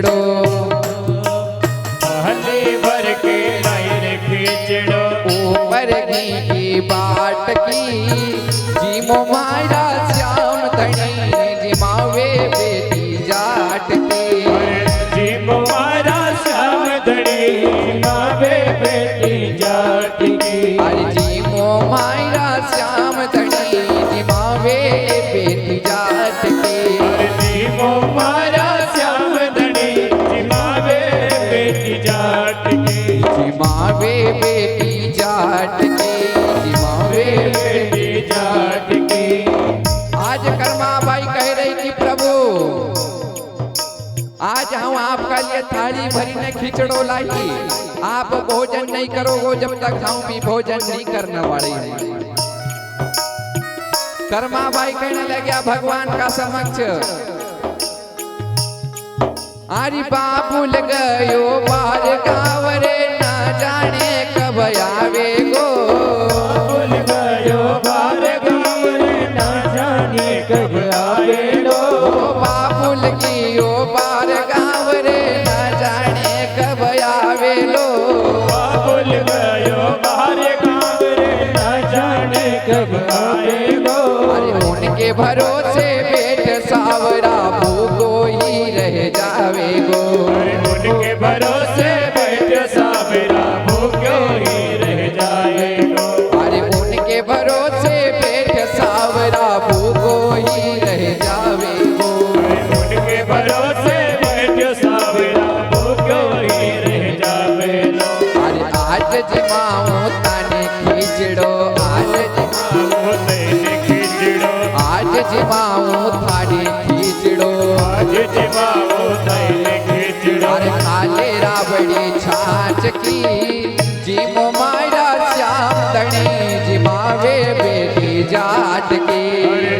खींचड़ो पहले भर के लाई रे खींचड़ो ऊपर घी की बाट की जीमो मायरा श्याम धनी जिमावे बेटी जाट की जीमो मायरा श्याम धनी जिमावे बेटी जाट की अरे जीमो मायरा श्याम धनी जिमावे बेटी जाट की जीमो मायरा श्याम धनी जिमावे बेटी जाट की जिमावे बेटी जाट की जिमावे बेटी जाट की। आज कर्मा बाई कह रही कि प्रभु आज हम आपका लिए थाली भरी ने खिचड़ो लाई आप भोजन नहीं करोगे जब तक हम भी भोजन नहीं करने वाले हैं। कर्मा बाई कहने लगे भगवान का समक्ष आरी बाबुल गयो बार गावरे ना जाने कब आवे गो बाबुल गयो बार गावरे ना जाने कब आवे लो बाबुल कियो बार गावरे ना जाने कब आवे लो बाबुल गयो बार गावरे ना जाने कब आवे लो अरे उनके भरोसे बेट सावरा भूखो ही रह जावे गो उनके भरोसे बैठ सावरा भूखो ही रह जाएगो अरे उनके भरोसे बेट सावरा भूखो ही रह जावे गो उनके भरोसे बैठ सावरा भूखो ही रह जावेगो अरे आज जिमाओ ताने खींचड़ो आज आओ तेने खींचड़ो आज जिमाओ थाने खींचड़ो आज जिमाओ तेने खींचड़ो अरे खाले राबड़ी छाछ की जिमो मायरा श्याम धनी जिमावे बेटी जाट की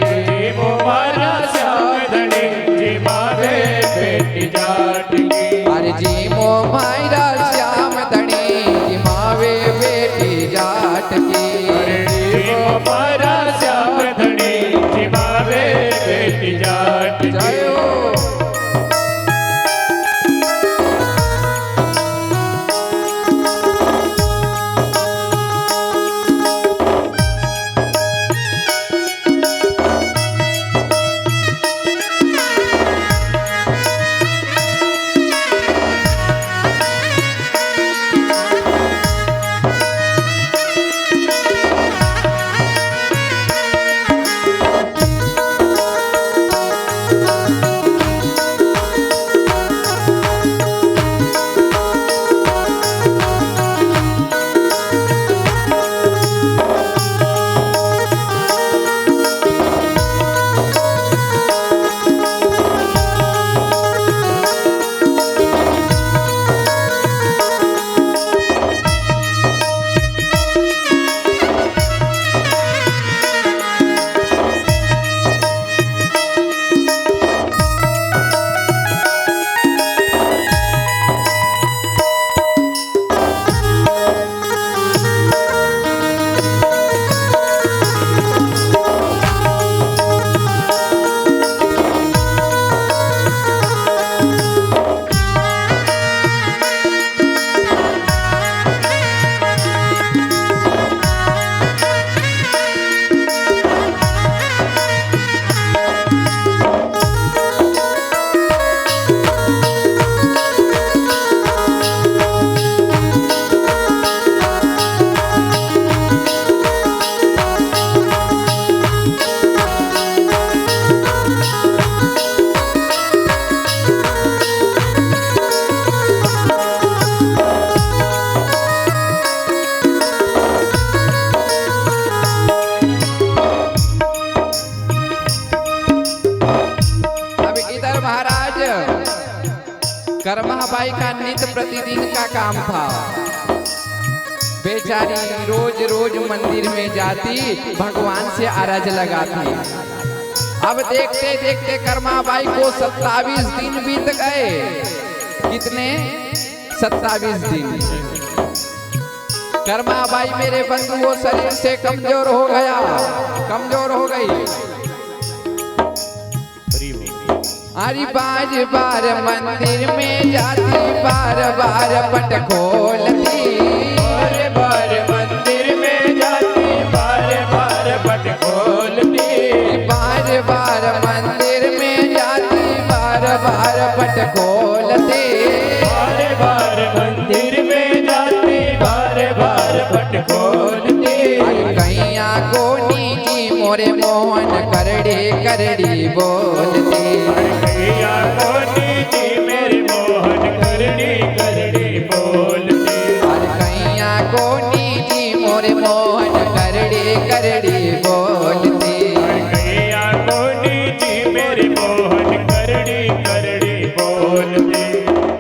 जीमो मारा श्याम धनी जिमावे बेटी जाट की अरे जिमो मायरा श्याम धनी जिमावे बेटी जाट की जीमो मारा श्याम धनी जिमावे बेटी जाट की जयो कर्माबाई का नित्य प्रतिदिन का काम था। बेचारी रोज रोज मंदिर में जाती, भगवान से अरज लगाती। अब देखते देखते कर्माबाई को 27 दिन बीत गए। कितने? 27 दिन। कर्माबाई मेरे बंधुओं शरीर से कमजोर हो गया, कमजोर हो गई। अरे बार बार मंदिर में जाती, बार बार पट खोलती, बार बार मंदिर में जाती, बार बार पट खोलती, बार बार मंदिर में जाती, बार बार पट खोलती, बार बार मंदिर में जाती, बार बार पट खोलती। कैया को नीची मोरे मोहन करड़ी करड़ी बोलती, कैया को नीची मेरे मोहन करड़ी करड़ी बोलती, कैया को नीची मोरे मोहन करड़ी करड़ी बोलती, कैया को नीची मेरे मोहन करड़ी करड़ी बोलती।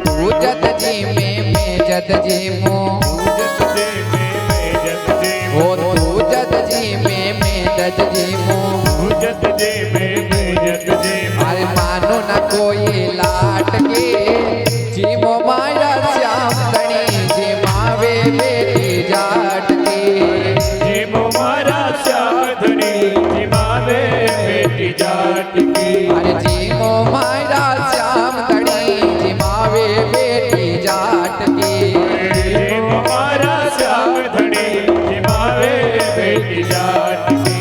तू जत जी में मैं जत जी मुँह, जत जे में जत जे ओ तू जत जी में मैं जत जी मुँह, जत जे में जत जे अरे मानो न कोई लाट के, जी मो माया श्याम धनी जी मावे बेटी जाट के, जी मोमारा श्याधनी जी मावे बेटी जाट की। अरे जी मो माया श्याम धनी जी मावे बेटी जाट की, जी मोमारा श्याधनी जी मावे बेटी जाट की।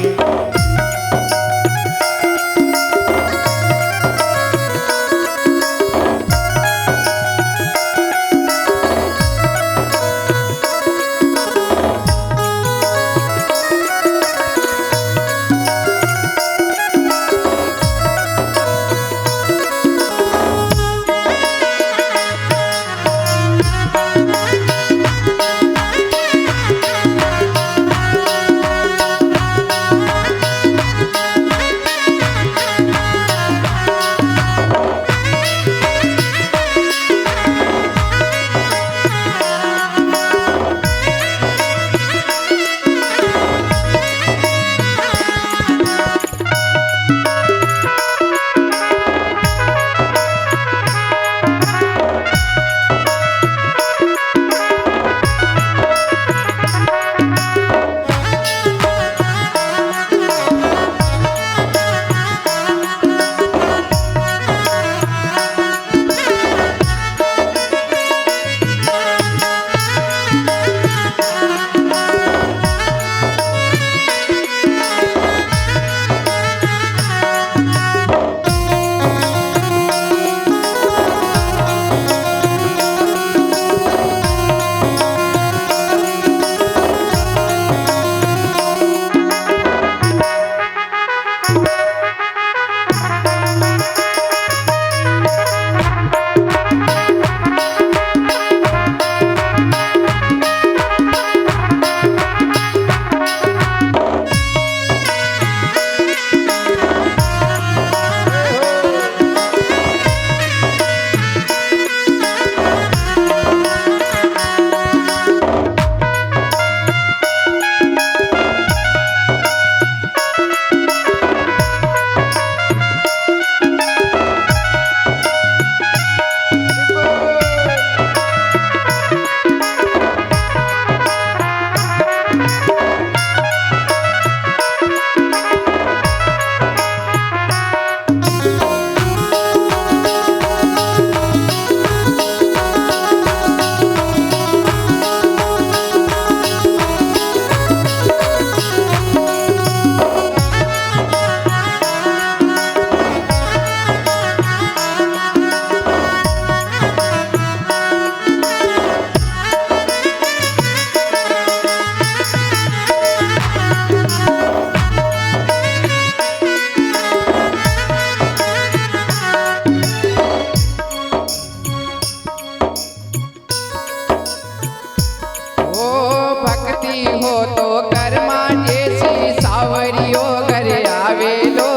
हो तो कर्मा जैसी सावरियो घर आवेलो।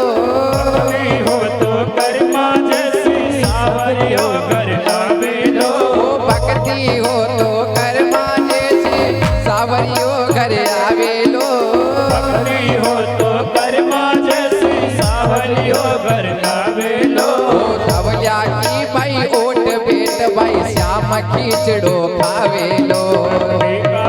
भक्ति हो तो कर्मा जैसी सावरियो घर आवेलो। भक्ति हो तो कर्मा जैसी सावरियो घर आवेलो। भक्ति हो तो कर्मा जैसी सावरियो घर आवेलो। धवलिया की भाई ओट बेट भाई श्याम खींचड़ो खावेलो।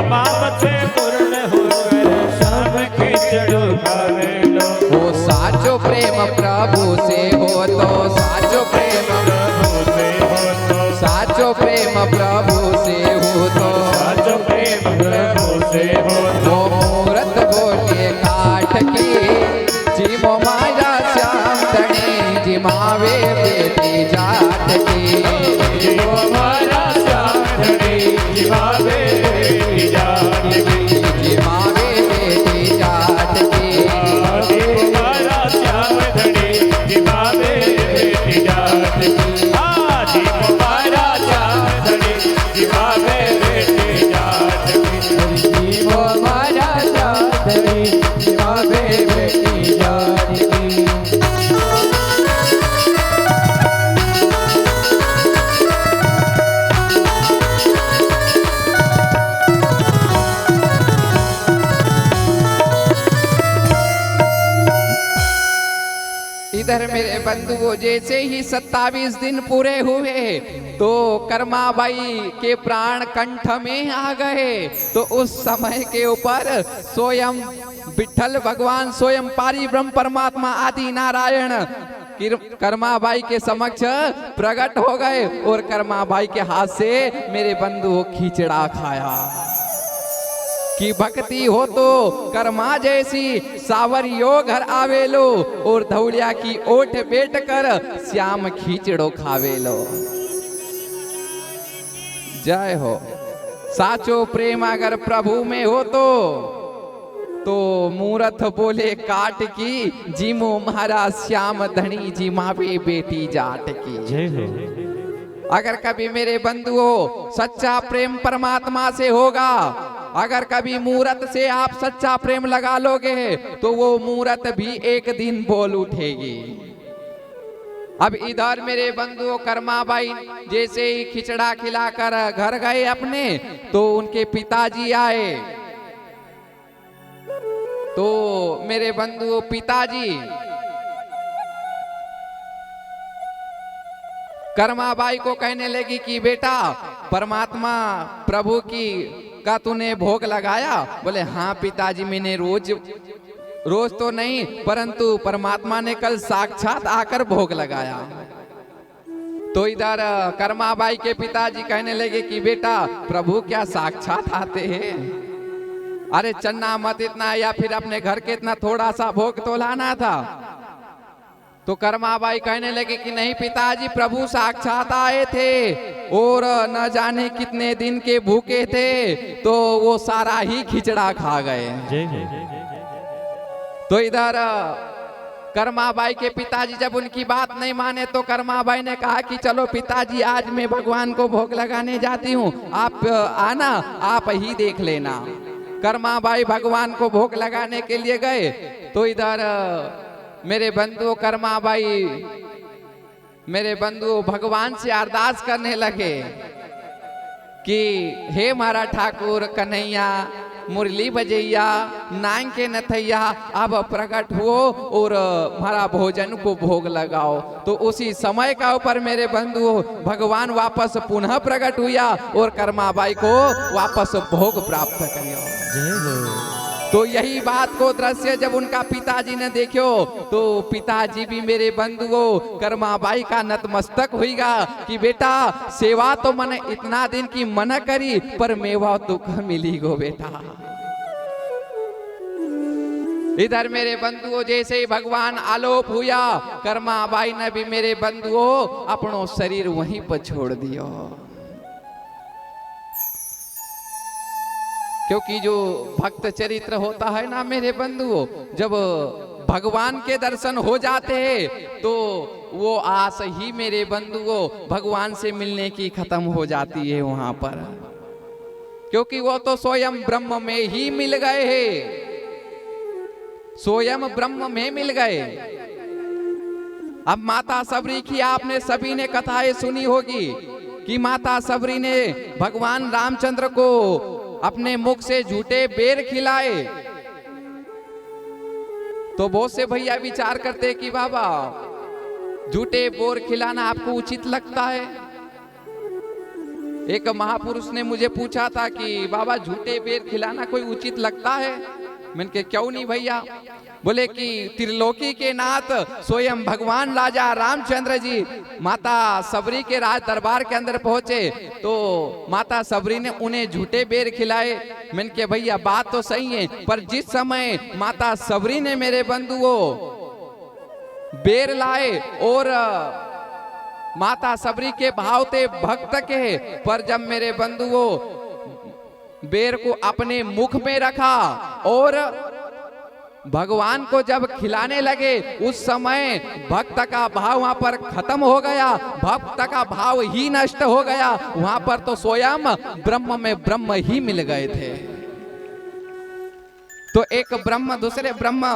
बाप से पूर्ण होकर श्याम खींचड़ो खावेलो। वो साचो प्रेम प्रभु से हो तो साचो प्रेम बंधुओं जैसे ही 27 दिन पूरे हुए तो कर्माबाई के प्राण कंठ में आ गए। तो उस समय के ऊपर स्वयं विठ्ठल भगवान, स्वयं पारी ब्रह्म परमात्मा आदि नारायण कर्माबाई के समक्ष प्रकट हो गए और कर्माबाई के हाथ से मेरे बंधुओं खिचड़ा खाया। कि भक्ति हो तो कर्मा जैसी सावरियो घर आवेलो और धौलिया की ओठ बैठ कर श्याम खींचड़ो खावेलो। जय हो। साचो प्रेम अगर प्रभु में हो तो मूरत बोले काट की, जिमो महाराज श्याम धनी जिमावे बेटी जाट की। जय हो। अगर कभी मेरे बंधुओं सच्चा प्रेम परमात्मा से होगा, अगर कभी मूरत से आप सच्चा प्रेम लगा लोगे तो वो मूरत भी एक दिन बोल उठेगी। अब इधर मेरे बंधुओं कर्माबाई जैसे ही खिचड़ा खिलाकर घर गए अपने, तो उनके पिताजी आए। तो मेरे बंधुओं पिताजी कर्माबाई को कहने लगी कि बेटा परमात्मा प्रभु की का तूने भोग लगाया? बोले हाँ पिताजी, मैंने रोज तो नहीं परंतु परमात्मा ने कल साक्षात आकर भोग लगाया। तो इधर कर्माबाई के पिताजी कहने लगे कि बेटा प्रभु क्या साक्षात आते हैं? अरे चन्ना मत इतना, या फिर अपने घर के इतना थोड़ा सा भोग तो लाना था। तो कर्माबाई कहने लगे कि नहीं पिताजी, प्रभु साक्षात आए थे और न जाने कितने दिन के भूखे थे, तो वो सारा ही खिचड़ा खा गए। तो इधर कर्माबाई के पिताजी जब उनकी बात नहीं माने तो कर्माबाई ने कहा कि चलो पिताजी आज मैं भगवान को भोग लगाने जाती हूँ, आप आना, आप ही देख लेना। कर्माबाई भगवान को भोग लगाने के लिए गए। तो इधर मेरे बंधुओं भगवान से अरदास करने लगे कि हे मारा ठाकुर कन्हैया मुरली बजैया नांग के नथैया, अब प्रकट हुओ और हमारा भोजन को भोग लगाओ। तो उसी समय का ऊपर मेरे बंधुओं भगवान वापस पुनः प्रकट हुआ और कर्माबाई को वापस भोग प्राप्त करियो। तो यही बात को दृश्य जब उनका पिताजी ने देखो तो पिताजी भी मेरे बंधुओं कर्माबाई का नतमस्तक हुईगा कि बेटा सेवा तो मैंने इतना दिन की मना करी पर मेवा तो मिली गो बेटा। इधर मेरे बंधुओं जैसे ही भगवान आलोप हुआ, कर्माबाई ने भी मेरे बंधुओं अपनो शरीर वहीं पर छोड़ दियो। क्योंकि जो भक्त चरित्र होता है ना मेरे बंधुओं, जब भगवान के दर्शन हो जाते हैं तो वो आस ही मेरे बंधुओं भगवान से मिलने की खत्म हो जाती है वहां पर। क्योंकि वो तो स्वयं ब्रह्म में ही मिल गए हैं, स्वयं ब्रह्म में मिल गए। अब माता सबरी की आपने सभी ने कथाएं सुनी होगी कि माता सबरी ने भगवान रामचंद्र को अपने मुख से झूठे बेर खिलाए। तो बहुत से भैया विचार करते कि बाबा झूठे बोर खिलाना आपको उचित लगता है? एक महापुरुष ने मुझे पूछा था कि बाबा झूठे बेर खिलाना कोई उचित लगता है? मैंने कहा क्यों नहीं भैया। बोले कि त्रिलोकी के नाथ स्वयं भगवान राजा रामचंद्र जी माता सबरी के राज दरबार के अंदर पहुंचे तो माता सबरी ने उन्हें झूठे बेर खिलाए। मैंने कहा भैया बात तो सही है, पर जिस समय माता सबरी ने मेरे बंधुओं बेर लाए और माता सबरी के भाव थे भक्त के, पर जब मेरे बंधुओं बेर को अपने मुख में रखा और भगवान को जब खिलाने लगे उस समय भक्त का भाव वहां पर खत्म हो गया, भक्त का भाव ही नष्ट हो गया। वहां पर तो स्वयं ब्रह्म में ब्रह्म ही मिल गए थे। तो एक ब्रह्म दूसरे ब्रह्म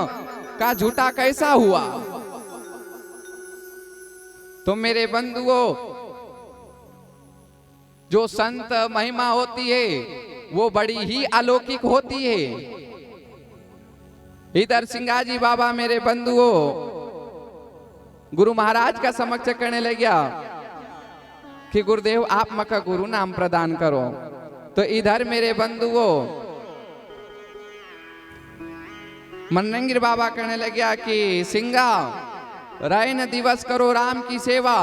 का झूठा कैसा हुआ? तो मेरे बंधुओं जो संत महिमा होती है वो बड़ी ही अलौकिक होती है। इधर सिंगाजी बाबा मेरे बंधुओं गुरु महाराज का समक्ष कहने लग गया कि गुरुदेव आप मका गुरु नाम प्रदान करो। तो इधर मेरे बंधुओं मन्नंगिर बाबा कहने लग गया कि सिंगा रैन दिवस करो राम की सेवा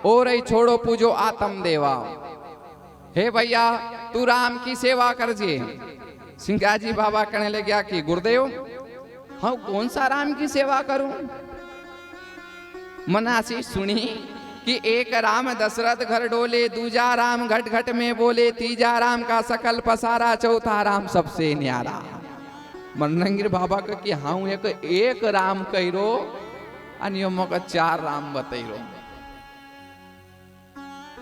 और छोड़ो पूजो आत्म देवा। हे भैया तू राम की सेवा करजे। सिंगा जी बाबा कहने लग गया कि गुरुदेव हाँ कौन सा राम की सेवा करूं। मनासी सुनी कि एक राम दशरथ घर डोले, दूजा राम घट घट में बोले, तीजा राम का सकल पसारा, चौथा राम सबसे न्यारा। मन्नंगिर बाबा का कि हाँ एक राम कहिरो अन्यों का 4 राम बतैरो।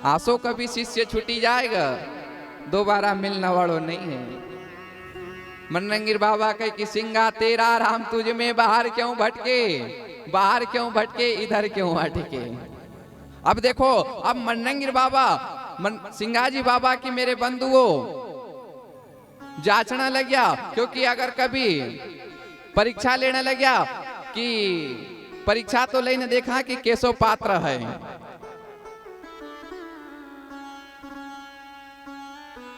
आसो कभी शिष्य छुटी जाएगा, दोबारा मिलने वालों नहीं है। मन्नंगिर बाबा कहे कि सिंगा तेरा राम तुझ में बाहर क्यों भटके, बाहर क्यों भटके, इधर क्यों अटके। अब देखो अब मन्नंगिर बाबा सिंगा जी बाबा की मेरे बंधुओं जांचना लग गया, क्योंकि अगर कभी परीक्षा लेने लग गया कि परीक्षा तो लेने देखा कि कैसो पात्र है।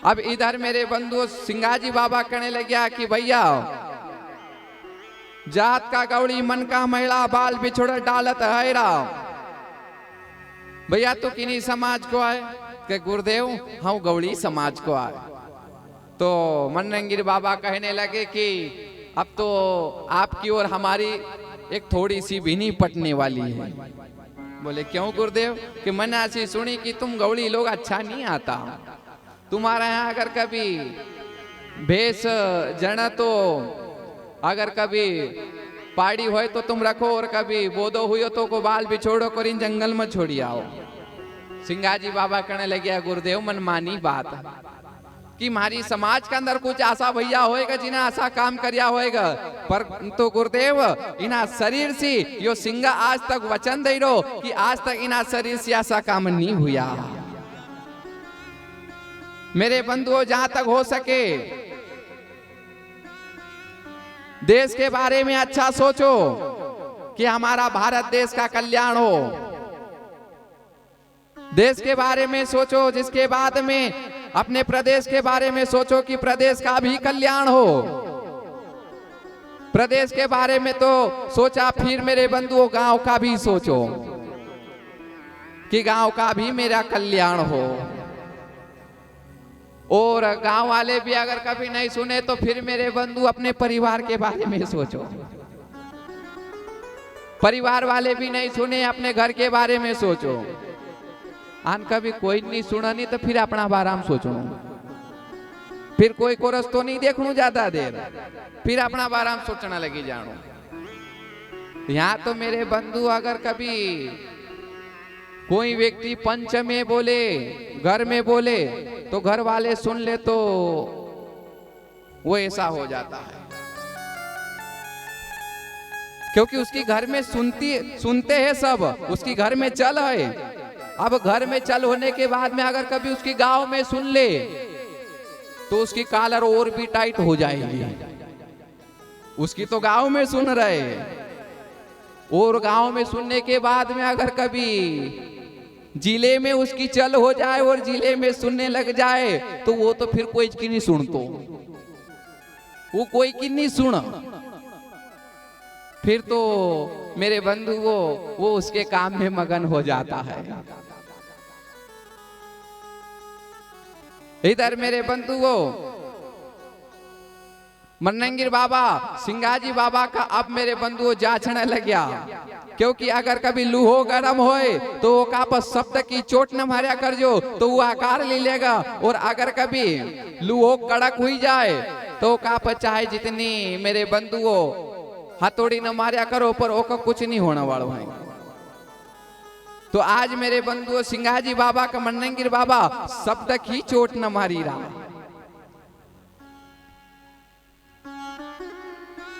अब इधर मेरे बंधु सिंगाजी बाबा कहने लग गया कि भैया जात का गौड़ी मन का मैला, बाल बिछोड़ डालत हैरा। भैया तो किन्हीं समाज को आए कि गुरुदेव हम गौड़ी समाज को आए। तो मन्नंगिर बाबा कहने लगे कि अब तो आपकी और हमारी एक थोड़ी सी भी नहीं पटने वाली है। बोले क्यों गुरुदेव? कि मैंने ऐसी सुनी कि तुम गौड़ी लोग अच्छा नहीं आता, तुम्हारे यहाँ अगर कभी भेष जन तो अगर कभी पाड़ी हो तो तुम रखो, और कभी बोधो हुई तो को बाल बिछोड़ो कर इन जंगल में छोड़ी आओ। सिंगाजी बाबा कहने लगे गुरुदेव मनमानी बात कि हमारी समाज के अंदर कुछ ऐसा भैया होएगा जिन्हें ऐसा काम करिया होएगा, पर तो गुरुदेव इना शरीर से यो सिंगा आज तक वचन दे रो कि आज तक इना शरीर से ऐसा काम नहीं हुआ। मेरे बंधुओं जहां तक हो सके देश के बारे में अच्छा सोचो कि हमारा भारत देश का कल्याण हो। देश के बारे में सोचो, जिसके बाद में अपने प्रदेश के बारे में सोचो कि प्रदेश का भी कल्याण हो। प्रदेश के बारे में तो सोचा, फिर मेरे बंधुओं गांव का भी सोचो कि गांव का भी मेरा कल्याण हो। और गांव वाले भी अगर कभी नहीं सुने तो फिर मेरे बंधु अपने परिवार के बारे में सोचो। परिवार वाले भी नहीं सुने, अपने घर के बारे में सोचो। आन कभी कोई नहीं सुना नहीं तो फिर अपना बाराम सोचो, फिर कोई को रस्तो नहीं देखनू ज्यादा देर, फिर अपना बाराम सोचना लगी जानो। यहाँ तो मेरे बंधु अगर कभी कोई व्यक्ति पंच में बोले, घर में बोले तो घर वाले सुन ले तो वो ऐसा हो जाता है, क्योंकि उसकी घर में सुनते हैं सब, उसकी घर में चल है। अब घर में चल होने के बाद में अगर कभी उसकी गांव में सुन ले तो उसकी कॉलर और भी टाइट हो जाएगी। उसकी तो गांव में सुन रहे, और गांव में सुनने के बाद में अगर कभी जिले में उसकी चल हो जाए और जिले में सुनने लग जाए तो वो तो फिर कोई की नहीं सुनतो, वो कोई की नहीं सुन। फिर तो मेरे बंधु वो उसके काम में मगन हो जाता है। इधर मेरे बंधुओं मन्नंगिर बाबा सिंगाजी बाबा का अब मेरे बंधुओं जांचने लग गया, क्योंकि अगर कभी लूहो गरम होए तो वो कापस शब्द की चोट न मारा कर जो तो वो आकार ले लेगा, और अगर कभी लूहो कड़क हुई जाए तो कापस चाहे जितनी मेरे बंधुओं हथौड़ी न मारा करो पर ओका कुछ नहीं होने वाला है। तो आज मेरे बंधुओं सिंगाजी बाबा का मन्नंगिर बाबा शब्द की चोट न मारी रहा,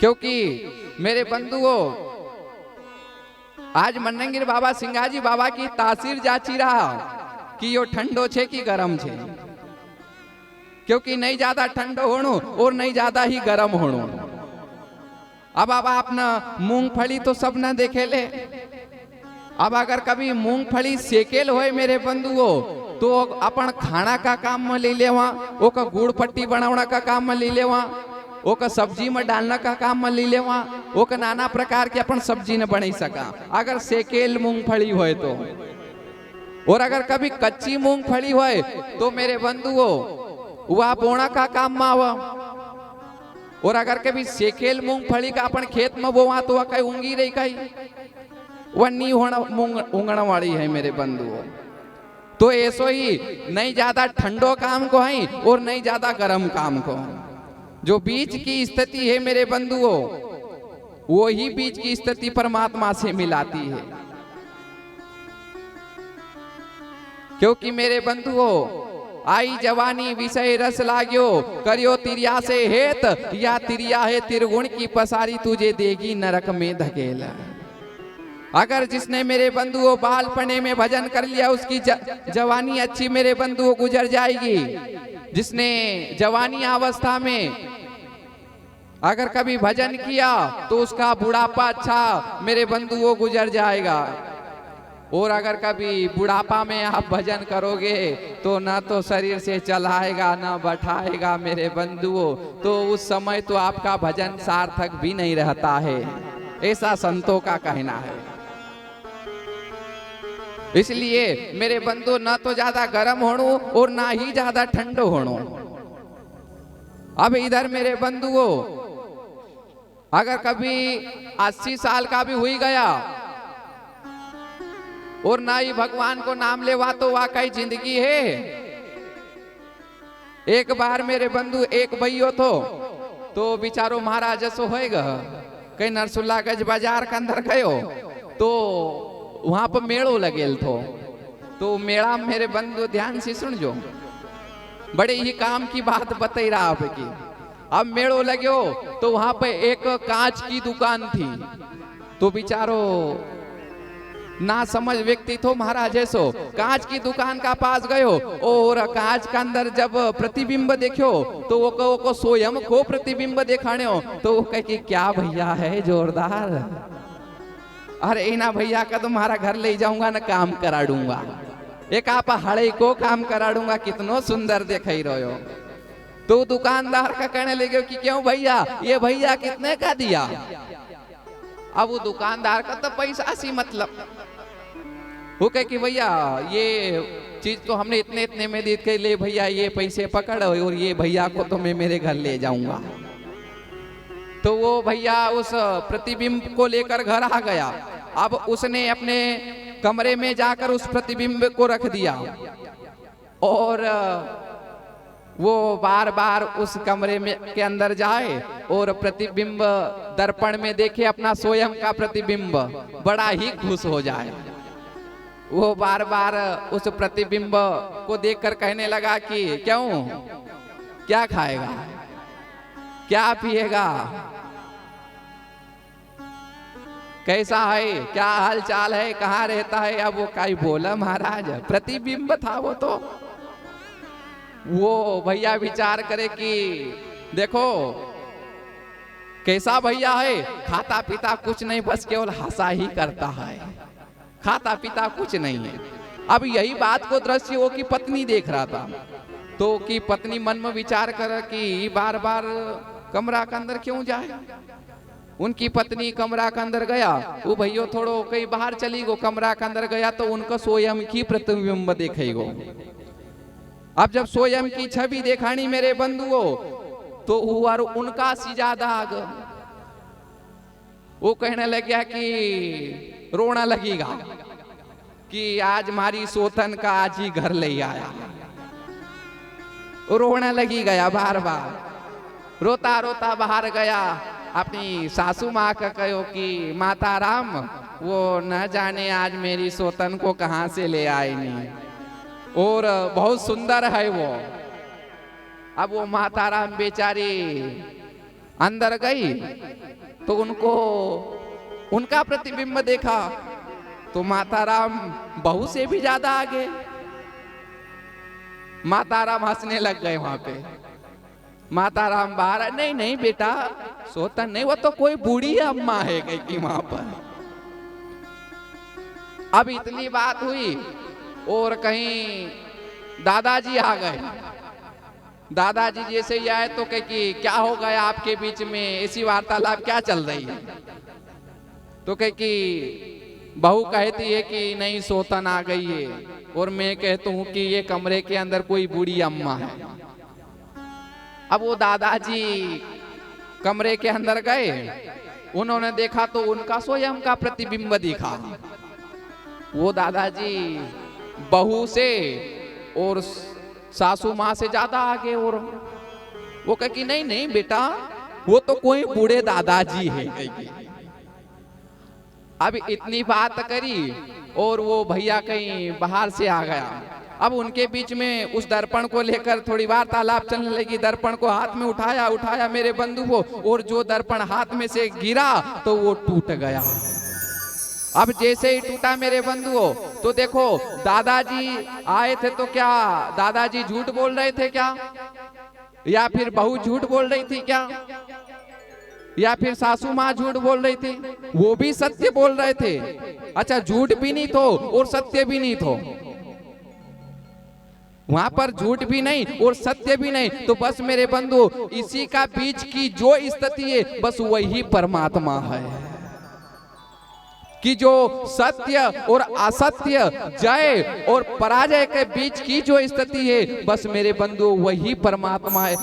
क्योंकि मेरे बंधुओं आज मन्नंगिर बाबा सिंगाजी बाबा की तासीर जाची रहा कि यो ठंडो छे कि गरम छे, क्योंकि नहीं ज्यादा ठंडो होनो और नहीं ज्यादा ही गरम होनो। अब आप ना मूंगफली तो सब ना देखे ले अब अगर कभी मूंगफली सेकेल होए मेरे बंधुओं तो अपन खाना का काम में ले लेवा, ओका गुड़ पट्टी बनावना का काम में ले लेवा, ओका सब्जी में डालना का काम में ले लेवा, ओका नाना प्रकार के अपन सब्जी न बना सका अगर सेकेल मूंगफली होए तो। और अगर कभी कच्ची मूंगफली होए तो मेरे बंधुओं वह बोना का काम में आवा। और अगर कभी सेकेल मूंगफली का अपन खेत में बोवा तो वह कहीं ऊँगी रही कहीं वह नहीं होना उंगण वाली है मेरे बंधुओं। तो ऐसो ही नहीं ज्यादा ठंडो काम को है और नहीं ज्यादा गर्म काम को, जो बीच की स्थिति है मेरे बंधुओं वो ही बीच की स्थिति परमात्मा से मिलाती है। क्योंकि मेरे बंधुओं आई जवानी विषय रस लाग्यो, करियो तिरिया से हेत या तिरिया है तिरगुण की पसारी तुझे देगी नरक में धकेला। अगर जिसने मेरे बंधुओं बालपने में भजन कर लिया उसकी जवानी अच्छी मेरे बंधुओं गुजर जाएगी। जिसने जवानी अवस्था में अगर कभी भजन किया तो उसका बुढ़ापा अच्छा मेरे बंधुओं गुजर जाएगा। और अगर कभी बुढ़ापा में आप भजन करोगे तो ना तो शरीर से चलाएगा ना बैठाएगा मेरे बंधुओं, तो उस समय तो आपका भजन सार्थक भी नहीं रहता है, ऐसा संतों का कहना है। इसलिए मेरे बंधु ना तो ज्यादा गर्म होणो और ना ही ज्यादा ठंडो होणो। अब इधर मेरे बंधुओं अगर कभी 80 साल का भी हुई गया और ना ही भगवान को नाम लेवा तो वाकई जिंदगी है। एक बार मेरे बंधु एक भैयो तो बिचारो महाराज जसो होएगा कहीं नरसुल्लागंज बाजार के अंदर गयो तो वहां पर मेड़ो लगेल तो मेला मेरे बंधु ध्यान से सुन जो, बड़े ही काम की बात बता रहा आपकी। अब मेड़ो लगो तो वहां पे एक कांच की दुकान थी, तो बिचारो ना समझ व्यक्ति तो महाराज ऐसो कांच की दुकान का पास गयो और कांच के अंदर जब प्रतिबिंब देखो तो वो को स्वयं को प्रतिबिंब देखाने हो तो वो कहे कि क्या भैया है जोरदार, अरे ना भैया का तुम्हारा घर ले जाऊंगा ना काम करा दूंगा, एक आप हड़े को काम करा दूंगा, कितनो सुंदर दिखाई रहो। तो दुकानदार का कहने लगे कि क्यों भैया ये भैया कितने का दिया। अब वो दुकानदार का तो पैसा सी मतलब, वो कहे कि भैया ये चीज तो हमने इतने इतने में दी के ले भैया ये पैसे पकड़ और ये भैया को तो मैं मेरे घर ले जाऊंगा। तो वो भैया उस प्रतिबिंब को लेकर घर आ गया। अब उसने अपने कमरे में जाकर उस प्रतिबिंब को रख दिया और वो बार बार उस कमरे में के अंदर जाए और प्रतिबिंब दर्पण में देखे अपना स्वयं का प्रतिबिंब, बड़ा ही खुश हो जाए। वो बार बार उस प्रतिबिंब को देखकर कहने लगा कि क्यों, क्या खाएगा, क्या पिएगा, कैसा है, क्या हाल चाल है, कहाँ रहता है। अब वो काई बोला महाराज, प्रतिबिंब था वो तो। वो भैया विचार करे कि देखो कैसा भैया है, खाता पीता कुछ नहीं, बस केवल हंसा ही करता है, खाता पीता कुछ नहीं है। अब यही बात को दृश्य वो की पत्नी देख रहा था, तो की पत्नी मन में विचार कर कि बार बार कमरा के अंदर क्यों जाए। उनकी पत्नी कमरा के अंदर गया, वो भैया थोड़ो कहीं बाहर चली गो, कमरा के अंदर गया तो उनका स्वयं की प्रतिबिंब देखेगो। अब जब स्वयं की छवि देखानी मेरे बंधुओं तो हुआ उनका सी ज्यादा आग। वो कहने लग गया कि रोना लगेगा कि आज हमारी सोतन का आज ही घर ले आया। रोना लगी गया, बार बार रोता रोता बाहर गया। अपनी सासू माँ का कहो कि माता राम वो न जाने आज मेरी सोतन को कहाँ से ले आए नहीं, और बहुत सुंदर है वो। अब वो माता राम बेचारी अंदर गई तो उनको उनका प्रतिबिंब देखा तो माता राम बहू से भी ज्यादा आगे। माता राम हंसने लग गए वहां पे। माता राम बाहर, नहीं नहीं बेटा सोतन नहीं, वो तो कोई बूढ़ी अम्मा है कहीं की वहां पर। अब इतनी बात हुई और कहीं दादाजी आ गए। दादाजी जैसे ही आए तो कहे कि क्या हो गया आपके बीच में, ऐसी वार्तालाप क्या चल रही है? तो कहे कि बहू कहती है कि नहीं सौतन आ गई है, और मैं कहता हूं कि ये कमरे के अंदर कोई बूढ़ी अम्मा है। अब वो दादाजी कमरे के अंदर गए, उन्होंने देखा तो उनका स्वयं का प्रतिबिंब दिखा। वो दादाजी बहू से और सासू माँ से ज्यादा आगे, और वो कहे कि नहीं नहीं बेटा, वो तो कोई बूढ़े दादाजी है। अब इतनी बात करी और वो भैया कहीं बाहर से आ गया। अब उनके बीच में उस दर्पण को लेकर थोड़ी वार्तालाप चलने लगी। दर्पण को हाथ में उठाया मेरे बंधु को, और जो दर्पण हाथ में से गिरा तो वो टूट गया। अब जैसे ही टूटा मेरे बंधुओं, तो देखो दादाजी आए थे तो क्या दादाजी झूठ बोल रहे थे क्या, या फिर बहू झूठ बोल रही थी क्या, या फिर सासू माँ झूठ बोल रही थी? वो भी सत्य बोल रहे थे। अच्छा, झूठ भी नहीं तो और सत्य भी नहीं तो, वहां पर झूठ भी नहीं और सत्य भी नहीं, तो बस मेरे बंधु इसी का बीच की जो स्थिति है, बस वही परमात्मा है। कि जो सत्य और असत्य, जय और पराजय के बीच की जो स्थिति है, बस मेरे बंधु वही परमात्मा है।